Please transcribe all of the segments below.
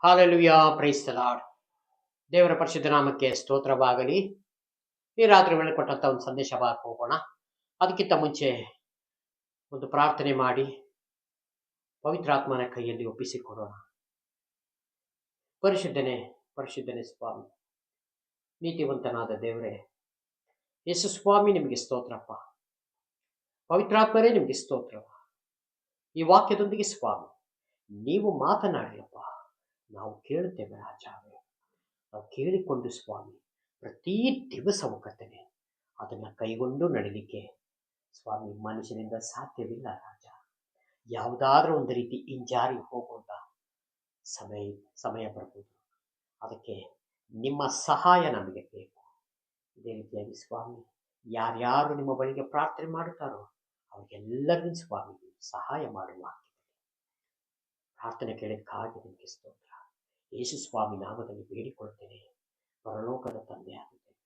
Hallelujah, praise the lord. ದೇವರ ಪರಿಶುದ್ಧ ನಾಮಕ್ಕೆ ಸ್ತೋತ್ರವಾಗಲಿ. ಈ ರಾತ್ರಿ ವೇಳೆ ಕೊಟ್ಟಂತ ಒಂದು ಸಂದೇಶ ಹೋಗೋಣ. ಅದಕ್ಕಿಂತ ಮುಂಚೆ ಒಂದು ಪ್ರಾರ್ಥನೆ ಮಾಡಿ ಪವಿತ್ರಾತ್ಮನ ಕೈಯಲ್ಲಿ ಒಪ್ಪಿಸಿಕೊಡೋಣ. ಪರಿಶುದ್ಧನೇ ಪರಿಶುದ್ಧನೇ ಸ್ವಾಮಿ, ನೀತಿವಂತನಾದ ದೇವರೇ ಯೇಸು ಸ್ವಾಮಿ, ನಿಮಗೆ ಸ್ತೋತ್ರಪ್ಪ. ಪವಿತ್ರಾತ್ಮರೇ, ನಿಮಗೆ ಸ್ತೋತ್ರ. ಈ ವಾಕ್ಯದೊಂದಿಗೆ ಸ್ವಾಮಿ ನೀವು ಮಾತನಾಡಿಯಪ್ಪ, ನಾವು ಕೇಳುತ್ತೇವೆ ರಾಜಾವೇ. ನಾವು ಕೇಳಿಕೊಂಡು ಸ್ವಾಮಿ ಪ್ರತಿ ದಿವಸವೂ ಕರ್ತನೆ ಅದನ್ನು ಕೈಗೊಂಡು ನಡೀಲಿಕ್ಕೆ ಸ್ವಾಮಿ ಮನುಷ್ಯನಿಂದ ಸಾಧ್ಯವಿಲ್ಲ ರಾಜ. ಯಾವುದಾದ್ರೂ ಒಂದು ರೀತಿ ಹಿಂಜಾರಿ ಹೋಗುವಂತ ಸಮಯ ಬರ್ಬೋದು. ಅದಕ್ಕೆ ನಿಮ್ಮ ಸಹಾಯ ನಮಗೆ ಬೇಕು. ಇದೇ ರೀತಿಯಾಗಿ ಸ್ವಾಮಿ ಯಾರ್ಯಾರು ನಿಮ್ಮ ಬಳಿಗೆ ಪ್ರಾರ್ಥನೆ ಮಾಡುತ್ತಾರೋ ಅವ್ರಿಗೆಲ್ಲರಿಗೂ ಸ್ವಾಮಿ ಸಹಾಯ ಮಾಡುವ ಪ್ರಾರ್ಥನೆ ಕೇಳಿದ್ದಕ್ಕಾಗಿ ನಿಮಗೆ ಸ್ತೋತ್ರ. ಯೇಸು ಸ್ವಾಮಿ ನಾಮದಲ್ಲಿ ಬೇಡಿಕೊಳ್ಳುತ್ತೇನೆ, ಪರಲೋಕದ ತಂದೆ ಆಗುತ್ತೇನೆ.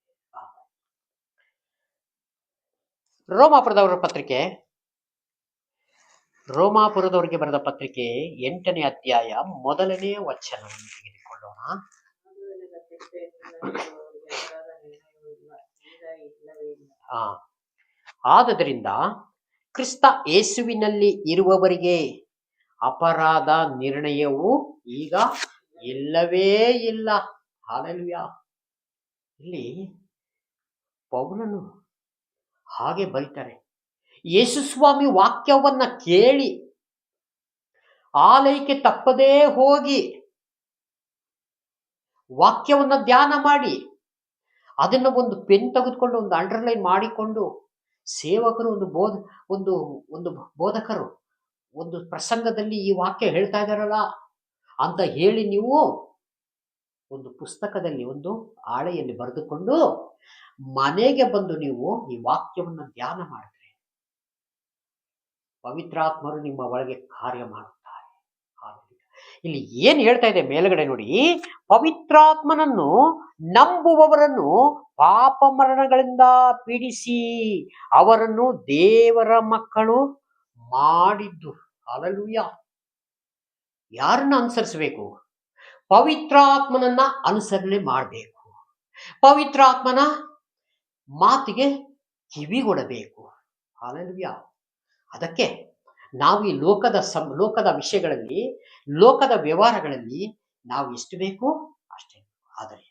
ರೋಮಾಪುರದವರಿಗೆ ಬರೆದ ಪತ್ರಿಕೆ 8ನೇ ಅಧ್ಯಾಯ 1ನೇ ವಚನವನ್ನು ತೆಗೆದುಕೊಳ್ಳೋಣ. ಆದದರಿಂದ ಕ್ರಿಸ್ತ ಯೇಸುವಿನಲ್ಲಿ ಇರುವವರಿಗೆ ಅಪರಾಧ ನಿರ್ಣಯವು ಈಗ ಇಲ್ಲವೇ ಇಲ್ಲ. ಹಾಲೆಲೂಯಾ. ಇಲ್ಲಿ ಪೌಲನು ಹಾಗೆ ಬರೀತಾರೆ. ಯೇಸು ಸ್ವಾಮಿ ವಾಕ್ಯವನ್ನ ಕೇಳಿ ಆಲಯಕ್ಕೆ ತಪ್ಪದೇ ಹೋಗಿ ವಾಕ್ಯವನ್ನ ಧ್ಯಾನ ಮಾಡಿ ಅದನ್ನ ಒಂದು ಪೆನ್ ತೆಗೆದುಕೊಂಡು ಒಂದು ಅಂಡರ್ಲೈನ್ ಮಾಡಿಕೊಂಡು ಸೇವಕರು ಒಂದು ಬೋಧಕರು ಒಂದು ಪ್ರಸಂಗದಲ್ಲಿ ಈ ವಾಕ್ಯ ಹೇಳ್ತಾ ಇದ್ದಾರಲ್ಲ ಅಂತ ಹೇಳಿ ನೀವು ಒಂದು ಪುಸ್ತಕದಲ್ಲಿ ಒಂದು ಹಾಳೆಯಲ್ಲಿ ಬರೆದುಕೊಂಡು ಮನೆಗೆ ಬಂದು ನೀವು ಈ ವಾಕ್ಯವನ್ನು ಧ್ಯಾನ ಮಾಡಿದ್ರೆ ಪವಿತ್ರಾತ್ಮರು ನಿಮ್ಮ ಒಳಗೆ ಕಾರ್ಯ ಮಾಡುತ್ತಾರೆ. ಇಲ್ಲಿ ಏನ್ ಹೇಳ್ತಾ ಇದೆ ಮೇಲ್ಗಡೆ ನೋಡಿ, ಪವಿತ್ರಾತ್ಮನನ್ನು ನಂಬುವವರನ್ನು ಪಾಪ ಮರಣಗಳಿಂದ ಪೀಡಿಸಿ ಅವರನ್ನು ದೇವರ ಮಕ್ಕಳು ಮಾಡಿದ್ದು. ಹಾಲೆಲೂಯಾ. ಯಾರನ್ನ ಅನುಸರಿಸಬೇಕು? ಪವಿತ್ರಾತ್ಮನನ್ನ ಅನುಸರಣೆ ಮಾಡಬೇಕು. ಪವಿತ್ರಾತ್ಮನ ಮಾತಿಗೆ ಕಿವಿಗೊಡಬೇಕು. ಹಾಲೆಲೂಯಾ. ಅದಕ್ಕೆ ನಾವು ಈ ಲೋಕದ ವಿಷಯಗಳಲ್ಲಿ, ಲೋಕದ ವ್ಯವಹಾರಗಳಲ್ಲಿ ನಾವು ಎಷ್ಟು ಬೇಕು ಅಷ್ಟೇ. ಆದರೆ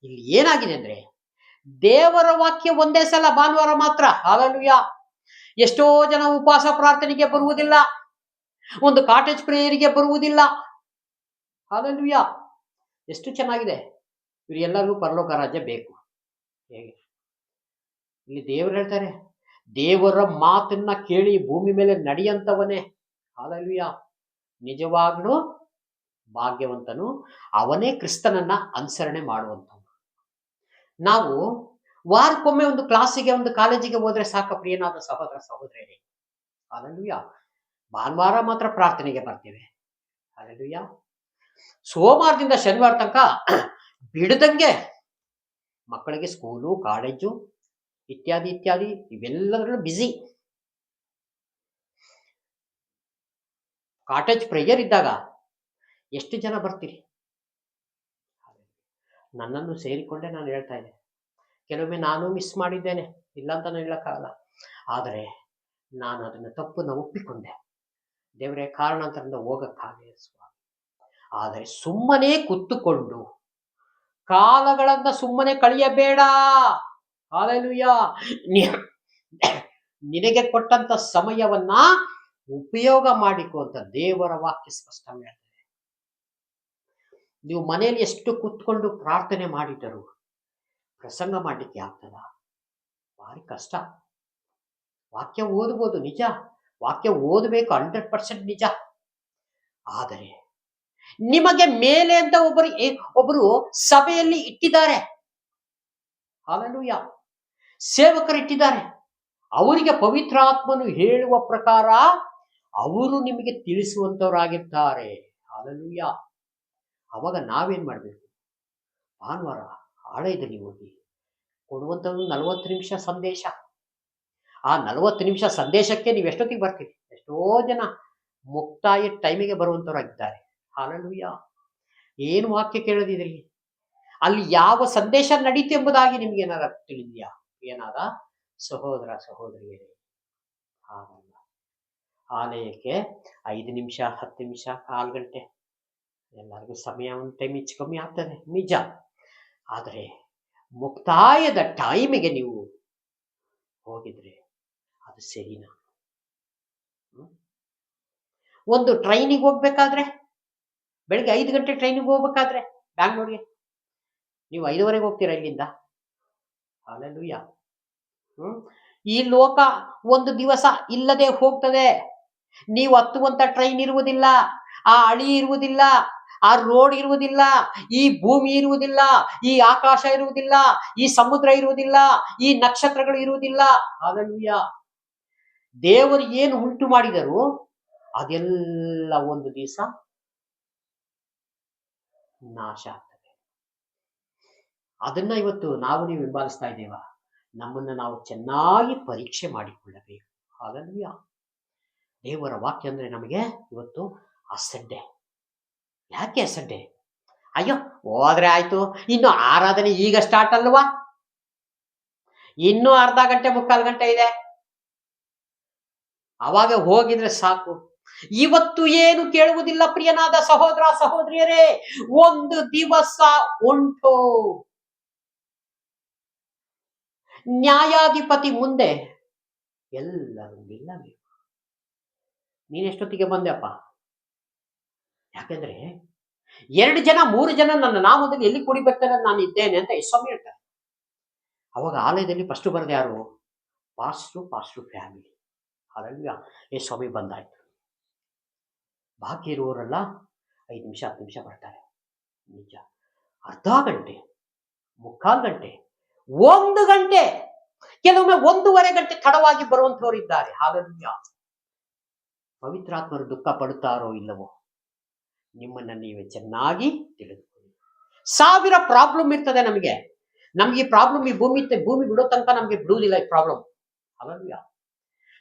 ಇಲ್ಲಿ ಏನಾಗಿದೆ ಅಂದ್ರೆ ದೇವರ ವಾಕ್ಯ ಒಂದೇ ಸಲ ಭಾನುವಾರ ಮಾತ್ರ. ಹಾಲೆಲೂಯಾ. ಎಷ್ಟೋ ಜನ ಉಪವಾಸ ಪ್ರಾರ್ಥನೆಗೆ ಬರುವುದಿಲ್ಲ, ಒಂದು ಕಾಟೇಜ್ ಪ್ರೇಯರಿಗೆ ಬರುವುದಿಲ್ಲ. ಹಾಲೆಲೂಯಾ. ಎಷ್ಟು ಚೆನ್ನಾಗಿದೆ. ಇವರೆಲ್ಲರಿಗೂ ಪರಲೋಕ ರಾಜ್ಯ ಬೇಕು. ಹೇಗೆ ಇಲ್ಲಿ ದೇವರು ಹೇಳ್ತಾರೆ, ದೇವರ ಮಾತನ್ನ ಕೇಳಿ ಭೂಮಿ ಮೇಲೆ ನಡೆಯಂತವನೇ ಹಾಲೆಲೂಯಾ ನಿಜವಾಗ್ಲೂ ಭಾಗ್ಯವಂತನು. ಅವನೇ ಕ್ರಿಸ್ತನನ್ನ ಅನುಸರಣೆ ಮಾಡುವಂತವನು. ನಾವು ವಾರಕ್ಕೊಮ್ಮೆ ಒಂದು ಕ್ಲಾಸಿಗೆ, ಒಂದು ಕಾಲೇಜಿಗೆ ಹೋದ್ರೆ ಸಾಕ ಪ್ರಿಯನಾದ ಸಹೋದರ ಸಹೋದರಿಯರೇ. ಹಾಲೆಲೂಯಾ. ಭಾನುವಾರ ಮಾತ್ರ ಪ್ರಾರ್ಥನೆಗೆ ಬರ್ತೇವೆ. ಹಾಲೆಲೂಯಾ. ಸೋಮವಾರದಿಂದ ಶನಿವಾರ ತನಕ ಬಿಡದಂಗೆ ಮಕ್ಕಳಿಗೆ ಸ್ಕೂಲು, ಕಾಲೇಜು ಇತ್ಯಾದಿ ಇತ್ಯಾದಿ ಇವೆಲ್ಲದರಲ್ಲೂ ಬಿಸಿ. ಕಾಟೇಜ್ ಪ್ರೇಯರ್ ಇದ್ದಾಗ ಎಷ್ಟು ಜನ ಬರ್ತೀರಿ? ನನ್ನನ್ನು ಸೇರಿಕೊಂಡೆ ನಾನು ಹೇಳ್ತಾ ಇದ್ದೆ. ಕೆಲವೊಮ್ಮೆ ನಾನು ಮಿಸ್ ಮಾಡಿದ್ದೇನೆ, ಇಲ್ಲ ಅಂತ ನಾನು ಹೇಳಕ್ಕಾಗಲ್ಲ. ಆದರೆ ನಾನು ಅದನ್ನ ತಪ್ಪನ್ನು ಒಪ್ಪಿಕೊಂಡೆ. ದೇವರೇ, ಕಾರಣಾಂತರದಿಂದ ಹೋಗಕ್ಕಾಗಲಿಲ್ಲ ಸ್ವಾಮಿ. ಆದರೆ ಸುಮ್ಮನೆ ಕೂತುಕೊಂಡು ಕಾಲಗಳನ್ನ ಸುಮ್ಮನೆ ಕಳೆಯಬೇಡ. ಹಾಲೆಲೂಯಾ. ನಿನಗೆ ಕೊಟ್ಟಂತ ಸಮಯವನ್ನ ಉಪಯೋಗ ಮಾಡಿಕೊ ಅಂತ ದೇವರ ವಾಕ್ಯ ಸ್ಪಷ್ಟ ಹೇಳ್ತದೆ. ನೀವು ಮನೆಯಲ್ಲಿ ಎಷ್ಟು ಕೂತ್ಕೊಂಡು ಪ್ರಾರ್ಥನೆ ಮಾಡಿದರು ಪ್ರಸಂಗ ಮಾಡಲಿಕ್ಕೆ ಆಗ್ತದ? ಭಾರಿ ಕಷ್ಟ. ವಾಕ್ಯ ಓದಬಹುದು ನಿಜ, ವಾಕ್ಯ ಓದಬೇಕು 100% ನಿಜ. ಆದರೆ ನಿಮಗೆ ಮೇಲೆ ಅಂತ ಒಬ್ಬರು ಸಭೆಯಲ್ಲಿ ಇಟ್ಟಿದ್ದಾರೆ. ಹಾಲೆಲೂಯಾ. ಸೇವಕರು ಇಟ್ಟಿದ್ದಾರೆ. ಅವರಿಗೆ ಪವಿತ್ರಾತ್ಮನು ಹೇಳುವ ಪ್ರಕಾರ ಅವರು ನಿಮಗೆ ತಿಳಿಸುವಂತವರಾಗಿರ್ತಾರೆ. ಹಾಲೆಲೂಯಾ. ಅವಾಗ ನಾವೇನ್ ಮಾಡ್ಬೇಕು? ಭಾನುವಾರ ಆಲಯದಲ್ಲಿ ಹೋಗಿ ಕೊಡುವಂಥದ್ದು 40 ನಿಮಿಷ ಸಂದೇಶ. ಆ 40 ನಿಮಿಷ ಸಂದೇಶಕ್ಕೆ ನೀವು ಎಷ್ಟೊತ್ತಿಗೆ ಬರ್ತೀರಿ? ಎಷ್ಟೋ ಜನ ಮುಕ್ತಾಯ ಟೈಮಿಗೆ ಬರುವಂತವರಾಗಿದ್ದಾರೆ. ಹಾಲೆಲೂಯಾ. ಏನು ವಾಕ್ಯ ಕೇಳೋದಿದ್ರಿ? ಅಲ್ಲಿ ಯಾವ ಸಂದೇಶ ನಡೀತು ಎಂಬುದಾಗಿ ನಿಮ್ಗೆ ಏನಾರ ತಿಳಿದ್ಯಾ? ಏನಾದ ಸಹೋದರ ಸಹೋದರಿಯರೇ, ಹಾಗಲ್ಲ. ಆಲಯಕ್ಕೆ 5 ನಿಮಿಷ, 10 ನಿಮಿಷ, ಕಾಲು ಗಂಟೆ, ಎಲ್ಲರಿಗೂ ಸಮಯ ಒಂದು ಟೈಮ್ ಹೆಚ್ಚು ಕಮ್ಮಿ ಆಗ್ತದೆ ನಿಜ. ಆದರೆ ಮುಕ್ತಾಯದ ಟೈಮಿಗೆ ನೀವು ಹೋಗಿದ್ರೆ ಅದು ಸರಿನಾ? ಒಂದು ಟ್ರೈನಿಗೆ ಹೋಗ್ಬೇಕಾದ್ರೆ, ಬೆಳಿಗ್ಗೆ 5 ಗಂಟೆ ಟ್ರೈನಿಗೆ ಹೋಗ್ಬೇಕಾದ್ರೆ ಬ್ಯಾಂಗ್ಳೂರ್ಗೆ, ನೀವು 5:15 ಹೋಗ್ತೀರಾ ಇಲ್ಲಿಂದ? ಹಲ್ಲೆಲೂಯಾ. ಈ ಲೋಕ ಒಂದು ದಿವಸ ಇಲ್ಲದೆ ಹೋಗ್ತದೆ. ನೀವು ಹತ್ತುವಂತ ಟ್ರೈನ್ ಇರುವುದಿಲ್ಲ, ಆ ಅಳಿ ಇರುವುದಿಲ್ಲ, ಆ ರೋಡ್ ಇರುವುದಿಲ್ಲ, ಈ ಭೂಮಿ ಇರುವುದಿಲ್ಲ, ಈ ಆಕಾಶ ಇರುವುದಿಲ್ಲ, ಈ ಸಮುದ್ರ ಇರುವುದಿಲ್ಲ, ಈ ನಕ್ಷತ್ರಗಳು ಇರುವುದಿಲ್ಲ. ಹಲ್ಲೆಲೂಯಾ. ದೇವರು ಏನು ಉಂಟು ಮಾಡಿದರು ಅದೆಲ್ಲ ಒಂದು ದಿವಸ ನಾಶ ಆಗ್ತದೆ. ಅದನ್ನ ಇವತ್ತು ನಾವು ನೀವು ಹಿಂಬಾಲಿಸ್ತಾ ಇದ್ದೇವ? ನಮ್ಮನ್ನು ನಾವು ಚೆನ್ನಾಗಿ ಪರೀಕ್ಷೆ ಮಾಡಿಕೊಳ್ಳಬೇಕು. ಹಲ್ಲೆಲೂಯಾ. ದೇವರ ವಾಕ್ಯ ಅಂದ್ರೆ ನಮಗೆ ಇವತ್ತು ಅಸಡ್ಡೆ. ಯಾಕೆ ಅಸಡ್ಡೆ? ಅಯ್ಯೋ ಹೋದ್ರೆ ಆಯ್ತು, ಇನ್ನು ಆರಾಧನೆ ಈಗ ಸ್ಟಾರ್ಟ್ ಅಲ್ವಾ, ಇನ್ನೂ ಅರ್ಧ ಗಂಟೆ ಮುಕ್ಕಾಲು ಗಂಟೆ ಇದೆ, ಅವಾಗ ಹೋಗಿದ್ರೆ ಸಾಕು. ಇವತ್ತು ಏನು ಕೇಳುವುದಿಲ್ಲ ಪ್ರಿಯನಾದ ಸಹೋದರ ಸಹೋದರಿಯರೇ. ಒಂದು ದಿವಸ ಉಂಟು, ನ್ಯಾಯಾಧಿಪತಿ ಮುಂದೆ ಎಲ್ಲರೂ ನಿಲ್ಲಬೇಕು. ನೀನೆಷ್ಟೊತ್ತಿಗೆ ಬಂದೆಪ್ಪ? ಯಾಕೆಂದ್ರೆ 2 ಜನ 3 ಜನ ನನ್ನ ನಾಮದಲ್ಲಿ ಎಲ್ಲಿ ಕೂಡಿ ಬರ್ತಾರೆ ನಾನು ಇದ್ದೇನೆ ಅಂತ ಯೇಸು ಹೇಳ್ತಾರೆ. ಅವಾಗ ಆಲಯದಲ್ಲಿ ಫಸ್ಟ್ ಬರೆದ ಯಾರು? Pastor family. ಹಾಗಾಗಿ ಯೇಸು ಬಂದಾಯ್ತು. ಬಾಕಿ ಇರುವವರೆಲ್ಲ 5 ನಿಮಿಷ 10 ನಿಮಿಷ ಬರ್ತಾರೆ. ನಿಜ. ಅರ್ಧ ಗಂಟೆ, ಮುಕ್ಕಾಲು ಗಂಟೆ, 1 ಗಂಟೆ, ಕೆಲವೊಮ್ಮೆ 1.5 ಗಂಟೆ ತಡವಾಗಿ ಬರುವಂತವರು ಇದ್ದಾರೆ. ಹಾಗಾಗಿ ಪವಿತ್ರಾತ್ಮರು ದುಃಖ ಪಡುತ್ತಾರೋ ಇಲ್ಲವೋ ನಿಮ್ಮನ್ನ ನೀವೇ ಚೆನ್ನಾಗಿ ತಿಳಿದುಕೊಳ್ಳಿ. 1000 ಪ್ರಾಬ್ಲಮ್ ಇರ್ತದೆ ನಮಗೆ. ಈ ಪ್ರಾಬ್ಲಮ್ ಈ ಭೂಮಿ ಬಿಡೋ ತನಕ ನಮ್ಗೆ ಬಿಡುವುದಿಲ್ಲ ಈ ಪ್ರಾಬ್ಲಮ್. ಹಾಗಾಗಿ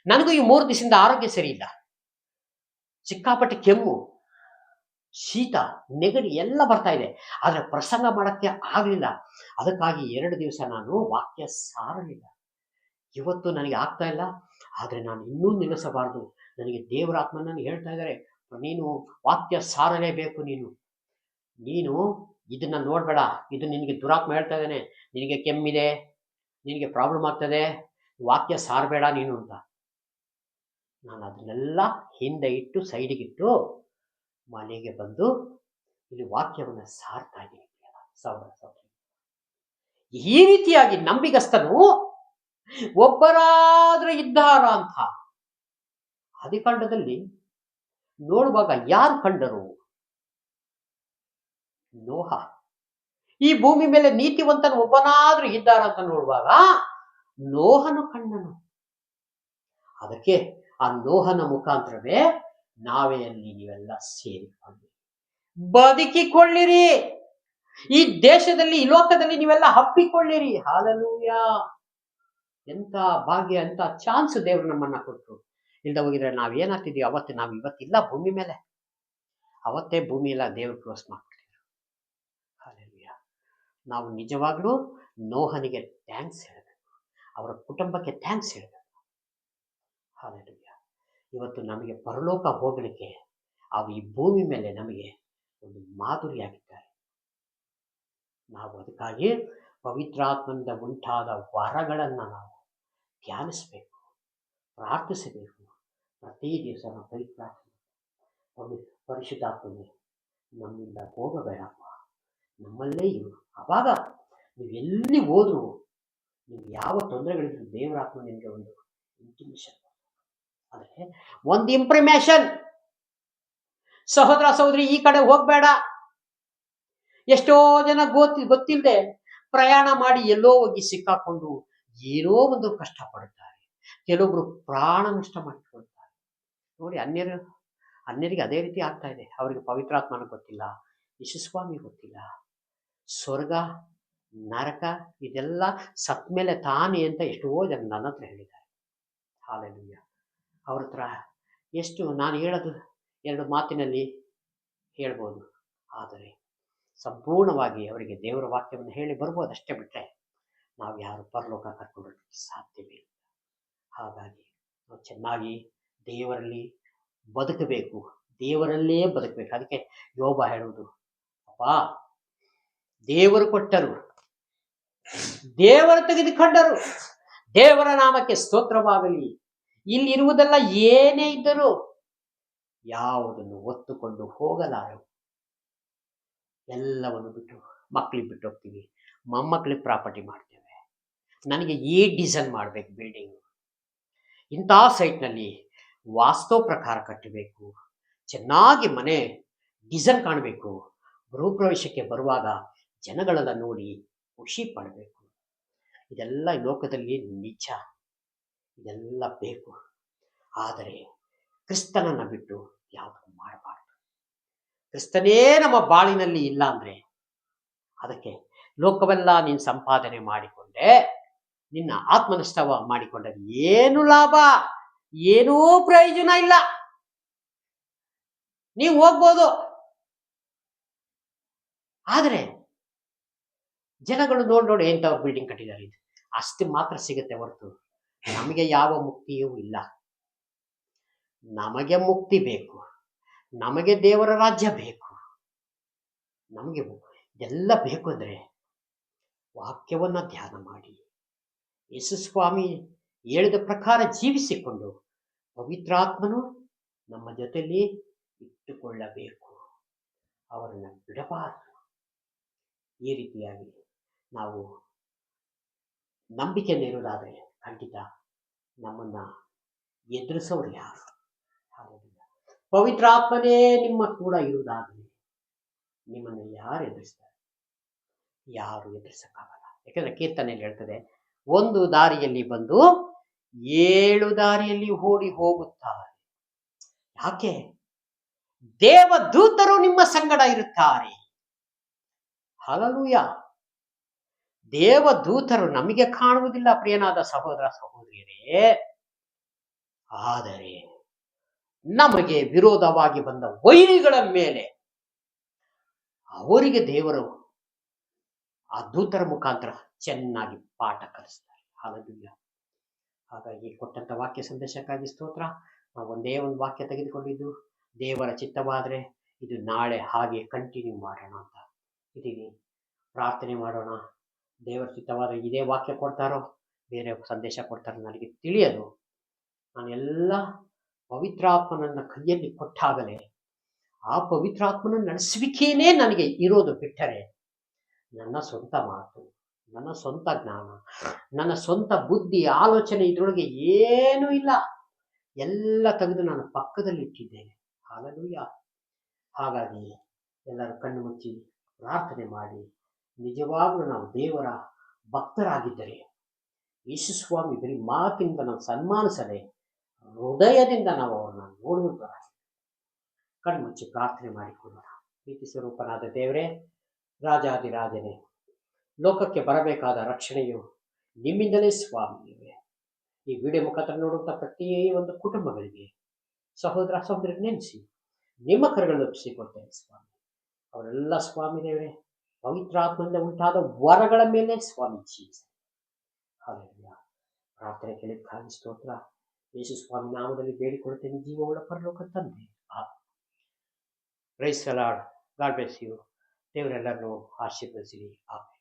ನನಗೂ ಈ 3 ದಿವಸದಿಂದ ಆರೋಗ್ಯ ಸರಿ ಇಲ್ಲ. ಸಿಕ್ಕಾಪಟ್ಟೆ ಕೆಮ್ಮು, ಶೀತ, ನೆಗಡಿ ಎಲ್ಲ ಬರ್ತಾ ಇದೆ. ಆದ್ರೆ ಪ್ರಸಂಗ ಮಾಡಕ್ಕೆ ಆಗಲಿಲ್ಲ. ಅದಕ್ಕಾಗಿ 2 ದಿವಸ ನಾನು ವಾಕ್ಯ ಸಾರಲಿಲ್ಲ. ಇವತ್ತು ನನಗೆ ಆಗ್ತಾ ಇಲ್ಲ. ಆದ್ರೆ ನಾನು ಇನ್ನೂ ನಿಲ್ಲಿಸಬಾರದು. ನನಗೆ ದೇವರ ಆತ್ಮ ನನಗೆ ಹೇಳ್ತಾ ಇದ್ದಾರೆ, ನೀನು ವಾಕ್ಯ ಸಾರಲೇಬೇಕು. ನೀನು ಇದನ್ನ ನೋಡ್ಬೇಡ. ಇದು ನಿನಗೆ ದುರಾತ್ಮ ಹೇಳ್ತಾ ಇದ್ದಾನೆ, ನಿನಗೆ ಕೆಮ್ಮಿದೆ, ನಿನಗೆ ಪ್ರಾಬ್ಲಮ್ ಆಗ್ತದೆ, ವಾಕ್ಯ ಸಾರಬೇಡ ನೀನು ಅಂತ. ನಾನು ಅದನ್ನೆಲ್ಲ ಹಿಂದೆ ಇಟ್ಟು ಸೈಡಿಗಿಟ್ಟು ಮನೆಗೆ ಬಂದು ಇಲ್ಲಿ ವಾಕ್ಯವನ್ನು ಸಾರ್ತಾ ಇದ್ದೀನಿ. ಈ ರೀತಿಯಾಗಿ ನಂಬಿಗಸ್ತನು ಒಬ್ಬರಾದ್ರೂ ಇದ್ದಾರ ಅಂತ ಆದಿಕಾಂಡದಲ್ಲಿ ನೋಡುವಾಗ ಯಾರು ಕಂಡರು? ನೋಹ. ಈ ಭೂಮಿ ಮೇಲೆ ನೀತಿವಂತನು ಒಬ್ಬನಾದ್ರೂ ಇದ್ದಾರ ಅಂತ ನೋಡುವಾಗ ನೋಹನು ಕಂಡನು. ಅದಕ್ಕೆ ಆ ನೋಹನ ಮುಖಾಂತರವೇ ನಾವೇ ಅಲ್ಲಿ ನೀವೆಲ್ಲ ಸೇರಿಕೊಂಡು ಬದುಕಿಕೊಳ್ಳಿರಿ. ಈ ದೇಶದಲ್ಲಿ, ಈ ಲೋಕದಲ್ಲಿ ನೀವೆಲ್ಲ ಹಪ್ಪಿಕೊಳ್ಳಿರಿ. ಹಲ್ಲೆಲೂಯಾ. ಎಂತ ಭಾಗ್ಯ, ಎಂತ ಚಾನ್ಸ್ ದೇವರು ನಮ್ಮನ್ನ ಕೊಟ್ಟರು. ಇಲ್ದ ಹೋಗಿದ್ರೆ ನಾವೇನಾಗ್ತಿದ್ವಿ ಅವತ್ತು? ನಾವು ಇವತ್ತಿಲ್ಲ ಭೂಮಿ ಮೇಲೆ. ಅವತ್ತೇ ಭೂಮಿ ಎಲ್ಲ ದೇವರು ಕ್ಲೋಸ್ ಮಾಡ್ಬಿಟ್ಟಿದ್ರು. ಹಲ್ಲೆಲೂಯಾ. ನಾವು ನಿಜವಾಗ್ಲೂ ನೋಹನಿಗೆ ಥ್ಯಾಂಕ್ಸ್ ಹೇಳಬೇಕು, ಅವರ ಕುಟುಂಬಕ್ಕೆ ಥ್ಯಾಂಕ್ಸ್ ಹೇಳಬೇಕು. ಹಲ್ಲೆಲೂಯಾ. ಇವತ್ತು ನಮಗೆ ಪರಲೋಕ ಹೋಗಲಿಕ್ಕೆ ಅವರು ಈ ಭೂಮಿ ಮೇಲೆ ನಮಗೆ ಒಂದು ಮಾದರಿಯಾಗಿದ್ದಾರೆ. ನಾವು ಅದಕ್ಕಾಗಿ ಪವಿತ್ರಾತ್ಮನಿಂದ ಉಂಟಾದ ವರಗಳನ್ನು ನಾವು ಧ್ಯಾನಿಸಬೇಕು, ಪ್ರಾರ್ಥಿಸಬೇಕು. ಪ್ರತಿ ದಿವಸ ನಾವು ಪರಿಶುದ್ಧಾತ್ಮನೇ ನಮ್ಮಿಂದ ಹೋಗಬೇಡಪ್ಪ, ನಮ್ಮಲ್ಲೇ ಇರು. ಅವಾಗ ನೀವು ಎಲ್ಲಿ ಹೋದ್ರು ನಿಮ್ಗೆ ಯಾವ ತೊಂದರೆಗಳಿದ್ರು ದೇವರಾತ್ಮ ನಿಮಗೆ ಒಂದು ಇಂಟಿಮೇಷನ್, ಅಂದ್ರೆ ಒಂದು ಇಂಪ್ರಿಮೇಷನ್. ಸಹೋದರ ಸಹೋದರಿ, ಈ ಕಡೆ ಹೋಗ್ಬೇಡ. ಎಷ್ಟೋ ಜನ ಗೊತ್ತಿಲ್ಲದೆ ಪ್ರಯಾಣ ಮಾಡಿ ಎಲ್ಲೋ ಹೋಗಿ ಸಿಕ್ಕಾಕೊಂಡು ಏನೋ ಒಂದು ಕಷ್ಟ ಪಡುತ್ತಾರೆ. ಕೆಲವೊಬ್ರು ಪ್ರಾಣ ನಷ್ಟ ಮಾಡಿಕೊಳ್ತಾರೆ. ನೋಡಿ, ಅನ್ಯರಿಗೆ ಅದೇ ರೀತಿ ಆಗ್ತಾ ಇದೆ. ಅವರಿಗೆ ಪವಿತ್ರಾತ್ಮನ ಗೊತ್ತಿಲ್ಲ, ಯೇಸುಸ್ವಾಮಿ ಗೊತ್ತಿಲ್ಲ, ಸ್ವರ್ಗ ನರಕ ಇದೆಲ್ಲ ಸತ್ ಮೇಲೆ ತಾನೇ ಅಂತ ಎಷ್ಟೋ ಜನ ನನ್ನ ಹತ್ರ ಹೇಳಿದ್ದಾರೆ. ಹಾಲೆಲೂಯಾ. ಅವ್ರ ಹತ್ರ ಎಷ್ಟು ನಾನು ಹೇಳೋದು 2 ಮಾತಿನಲ್ಲಿ ಹೇಳ್ಬೋದು. ಆದರೆ ಸಂಪೂರ್ಣವಾಗಿ ಅವರಿಗೆ ದೇವರ ವಾಕ್ಯವನ್ನು ಹೇಳಿ ಬರ್ಬೋದಷ್ಟೇ ಬಿಟ್ಟರೆ ನಾವು ಯಾರು ಪರಲೋಕ ಕರ್ಕೊಂಡ್ಬರ್ಲಿಕ್ಕೆ ಸಾಧ್ಯವೇ ಇಲ್ಲ. ಹಾಗಾಗಿ ನಾವು ಚೆನ್ನಾಗಿ ದೇವರಲ್ಲಿ ಬದುಕಬೇಕು, ದೇವರಲ್ಲೇ ಬದುಕಬೇಕು. ಅದಕ್ಕೆ ಯೋಬ ಹೇಳುವುದು, ಅಪ್ಪ ದೇವರು ಕೊಟ್ಟರು, ದೇವರು ತೆಗೆದುಕೊಂಡರು, ದೇವರ ನಾಮಕ್ಕೆ ಸ್ತೋತ್ರವಾಗಲಿ. ಇಲ್ಲಿರುವುದೆಲ್ಲ ಏನೇ ಇದ್ದರೂ ಯಾವುದನ್ನು ಒತ್ತುಕೊಂಡು ಹೋಗಲಾರೆವು. ಎಲ್ಲವನ್ನು ಬಿಟ್ಟು ಮಕ್ಕಳಿಗೆ ಬಿಟ್ಟು ಹೋಗ್ತೀವಿ, ಮೊಮ್ಮಕ್ಕಳಿಗೆ ಪ್ರಾಪರ್ಟಿ ಮಾಡ್ತೇವೆ. ನನಗೆ ಈ ಡಿಸೈನ್ ಮಾಡಬೇಕು, ಬಿಲ್ಡಿಂಗ್ ಇಂಥ ಸೈಟ್ನಲ್ಲಿ ವಾಸ್ತು ಪ್ರಕಾರ ಕಟ್ಟಬೇಕು, ಚೆನ್ನಾಗಿ ಮನೆ ಡಿಸೈನ್ ಕಾಣಬೇಕು, ಗೃಹಪ್ರವೇಶಕ್ಕೆ ಬರುವಾಗ ಜನಗಳೆಲ್ಲ ನೋಡಿ ಖುಷಿ ಪಡಬೇಕು. ಇದೆಲ್ಲ ಲೋಕದಲ್ಲಿ ನಿಜ, ಇದೆಲ್ಲ ಬೇಕು. ಆದರೆ ಕ್ರಿಸ್ತನನ್ನು ಬಿಟ್ಟು ಯಾವುದು ಮಾಡಬಾರ್ದು. ಕ್ರಿಸ್ತನೇ ನಮ್ಮ ಬಾಳಿನಲ್ಲಿ ಇಲ್ಲ ಅಂದ್ರೆ ಅದಕ್ಕೆ ಲೋಕವೆಲ್ಲ ನೀನು ಸಂಪಾದನೆ ಮಾಡಿಕೊಂಡೆ, ನಿನ್ನ ಆತ್ಮನಷ್ಟವ ಮಾಡಿಕೊಂಡ್ರೆ ಏನು ಲಾಭ, ಏನೂ ಪ್ರಯೋಜನ ಇಲ್ಲ. ನೀವು ಹೋಗ್ಬೋದು, ಆದರೆ ಜನಗಳು ನೋಡಿ ಎಂಥವ್ರು ಬಿಲ್ಡಿಂಗ್ ಕಟ್ಟಿದ್ದಾರೆ, ಇದು ಅಷ್ಟು ಮಾತ್ರ ಸಿಗುತ್ತೆ ಹೊರತು ನಮಗೆ ಯಾವ ಮುಕ್ತಿಯೂ ಇಲ್ಲ. ನಮಗೆ ಮುಕ್ತಿ ಬೇಕು, ನಮಗೆ ದೇವರ ರಾಜ್ಯ ಬೇಕು, ನಮಗೆ ಎಲ್ಲ ಬೇಕು ಅಂದರೆ ವಾಕ್ಯವನ್ನ ಧ್ಯಾನ ಮಾಡಿ ಯೇಸು ಸ್ವಾಮಿ ಹೇಳಿದ ಪ್ರಕಾರ ಜೀವಿಸಿಕೊಂಡು ಪವಿತ್ರಾತ್ಮನು ನಮ್ಮ ಜೊತೆಯಲ್ಲಿ ಇಟ್ಟುಕೊಳ್ಳಬೇಕು, ಅವರನ್ನು ಬಿಡಬಾರದು. ಈ ರೀತಿಯಾಗಿ ನಾವು ನಂಬಿಕೆಯಲ್ಲಿರುವುದಾದರೆ ಖಂಡಿತ ನಮ್ಮನ್ನ ಎದುರಿಸೋರು ಯಾರು? ಪವಿತ್ರಾತ್ಮನೇ ನಿಮ್ಮ ಕೂಡ ಇರುವುದಾದರೆ ನಿಮ್ಮನ್ನು ಯಾರು ಎದುರಿಸ್ತಾರೆ? ಯಾರು ಎದುರಿಸಕ್ಕಾಗಲ್ಲ. ಯಾಕಂದ್ರೆ ಕೀರ್ತನೆಯಲ್ಲಿ ಹೇಳ್ತದೆ, ಒಂದು ದಾರಿಯಲ್ಲಿ ಬಂದು 7 ದಾರಿಯಲ್ಲಿ ಓಡಿ ಹೋಗುತ್ತಾರೆ. ಯಾಕೆ? ದೇವದೂತರು ನಿಮ್ಮ ಸಂಗಡ ಇರುತ್ತಾರೆ. ಹಲ್ಲೆಲೂಯ. ದೇವದೂತರು ನಮಗೆ ಕಾಣುವುದಿಲ್ಲ ಪ್ರಿಯನಾದ ಸಹೋದರ ಸಹೋದರಿಯರೇ, ಆದರೆ ನಮಗೆ ವಿರೋಧವಾಗಿ ಬಂದ ವೈರಿಗಳ ಮೇಲೆ ಅವರಿಗೆ ದೇವರು ಆ ದೂತರ ಮುಖಾಂತರ ಚೆನ್ನಾಗಿ ಪಾಠ ಕಲಿಸ್ತಾರೆ. ಹಲ್ಲೆಲೂಯ. ಹಾಗಾಗಿ ಕೊಟ್ಟಂತ ವಾಕ್ಯ ಸಂದೇಶಕ್ಕಾಗಿ ಸ್ತೋತ್ರ. ನಾವು ಒಂದೇ ಒಂದು ವಾಕ್ಯ ತೆಗೆದುಕೊಂಡಿದ್ದು, ದೇವರ ಚಿತ್ತವಾದರೆ ಇದು ನಾಳೆ ಹಾಗೆ ಕಂಟಿನ್ಯೂ ಮಾಡೋಣ ಅಂತ ಇದೀನಿ. ಪ್ರಾರ್ಥನೆ ಮಾಡೋಣ. ದೇವರ ಚಿತ್ತವಾದರೆ ಇದೇ ವಾಕ್ಯ ಕೊಡ್ತಾರೋ ಬೇರೆ ಸಂದೇಶ ಕೊಡ್ತಾರೋ ನನಗೆ ತಿಳಿಯದು. ನಾನೆಲ್ಲ ಪವಿತ್ರಾತ್ಮನನ್ನ ಕೈಯಲ್ಲಿ ಕೊಟ್ಟಾಗಲೇ ಆ ಪವಿತ್ರಾತ್ಮನ ನಡೆಸುವಿಕೆಯೇ ನನಗೆ ಇರೋದು. ಬಿಟ್ಟರೆ ನನ್ನ ಸ್ವಂತ ಮಾತು, ನನ್ನ ಸ್ವಂತ ಜ್ಞಾನ, ನನ್ನ ಸ್ವಂತ ಬುದ್ಧಿ ಆಲೋಚನೆ ಇದರೊಳಗೆ ಏನೂ ಇಲ್ಲ. ಎಲ್ಲ ತೆಗೆದು ನಾನು ಪಕ್ಕದಲ್ಲಿ ಇಟ್ಟಿದ್ದೇನೆ. ಹಲ್ಲೆಲೂಯ. ಹಾಗಾಗಿ ಎಲ್ಲರೂ ಕಣ್ಣು ಮುಚ್ಚಿ ಪ್ರಾರ್ಥನೆ ಮಾಡಿ, ನಿಜವಾಗ್ಲೂ ನಾವು ದೇವರ ಭಕ್ತರಾಗಿದ್ದರೆ ಯೇಸು ಸ್ವಾಮಿ ಬರೀ ಮಾತಿನಿಂದ ನಾವು ಸನ್ಮಾನಿಸದೆ ಹೃದಯದಿಂದ ನಾವು ಅವ್ರನ್ನ ನೋಡುವುದರ ಕಣ್ಮುಚ್ಚಿ ಪ್ರಾರ್ಥನೆ ಮಾಡಿಕೊಳ್ಳೋಣ. ಪ್ರೀತಿ ಸ್ವರೂಪನಾದ ದೇವರೇ, ರಾಜಾದಿರಾಜನೇ, ಲೋಕಕ್ಕೆ ಬರಬೇಕಾದ ರಕ್ಷಣೆಯು ನಿಮ್ಮಿಂದಲೇ ಸ್ವಾಮಿಯವೇ. ಈ ವಿಡಿಯೋ ಮುಖಾಂತರ ನೋಡುವಂಥ ಪ್ರತಿಯೊಂದು ಕುಟುಂಬಗಳಿಗೆ ಸಹೋದರ ಸಹೋದರಿಗೆ ನೆನೆಸಿ ನಿಮ್ಮ ಕರೆಗಳನ್ನು ಒಪ್ಪಿಸಿಕೊಡ್ತೇನೆ ಸ್ವಾಮಿ. ಅವರೆಲ್ಲ ಸ್ವಾಮಿ ದೇವರೇ ಪವಿತ್ರಾತ್ಮದಿಂದ ಉಂಟಾದ ವರಗಳ ಮೇಲೆ ಸ್ವಾಮಿ ಜೀವಿಸಿ. ಹಾಲೆಲೂಯ. ಪ್ರಾರ್ಥನೆ ಕೇಳಿದ್ದಕ್ಕಾಗಿ ಸ್ತೋತ್ರ. ಯೇಸು ಸ್ವಾಮಿ ನಾಮದಲ್ಲಿ ಬೇಡಿಕೊಳ್ಳುತ್ತೇನೆ, ಜೀವವುಳ್ಳ ಪರಲೋಕ ತಂದೆ. Praise the Lord. God bless you. ದೇವರೆಲ್ಲರನ್ನು ಆಶೀರ್ವದಿಸಲಿ. ಆಮೆನ್.